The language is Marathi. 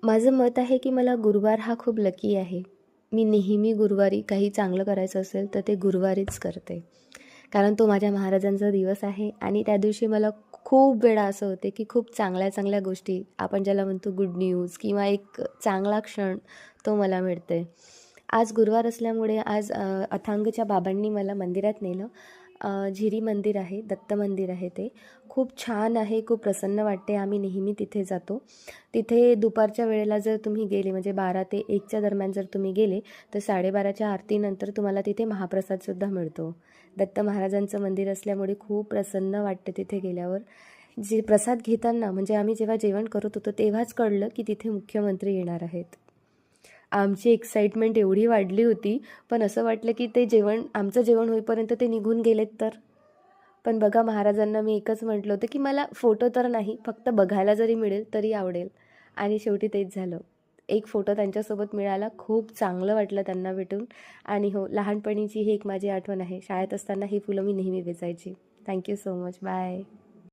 माझं मत आहे की मला गुरुवार हा खूप लकी आहे. मी नेहमी गुरुवारी काही चांगलं करायचं असेल तर ते गुरुवारीच करते. कारण तो माझ्या महाराजांचा दिवस आहे आणि त्या दिवशी मला खूप वेळा असं होते की खूप चांगल्या-चांगल्या गोष्टी आपण ज्याला म्हणतो गुड न्यूज किंवा एक चांगला क्षण तो मला मिळते. आज गुरुवार असल्यामुळे आज अथांगच्या बाबांनी मला मंदिरात नेलं. झिरी मंदिर आहे, दत्त मंदिर आहे ते. खूप छान आहे, खूप प्रसन्न वाटते. आम्ही नेहमी तिथे जातो. तिथे दुपारच्या वेळेला जर तुम्ही गेले म्हणजे 12 ते 1च्या दरम्यान जर तुम्ही गेले तर 12:30च्या आरतीनंतर तुम्हाला तिथे महाप्रसादसुद्धा मिळतो. दत्त महाराजांचं मंदिर असल्यामुळे खूप प्रसन्न वाटते तिथे गेल्यावर. जे प्रसाद घेताना म्हणजे आम्ही जेव्हा जेवण करत होतो तेव्हाच कळलं की तिथे मुख्यमंत्री येणार आहेत. आमची एक्साइटमेंट एवढी वाढली होती, पण असं वाटलं की ते आमचं जेवण होईपर्यंत ते निघून गेलेत तर. पण बघा महाराजांना मी एकच म्हटलं होतं की मला फोटो तर नाही, फक्त बघायला जरी मिळेल तरी आवडेल आणि शेवटी तेच झालं. एक फोटो त्यांच्यासोबत मिळाला. खूप चांगलं वाटलं त्यांना भेटून आणि हो, लहानपणीची ही एक माझी आठवण आहे. शाळेत असताना ही फुलं मी नेहमी वेचायची. Thank so much. बाय.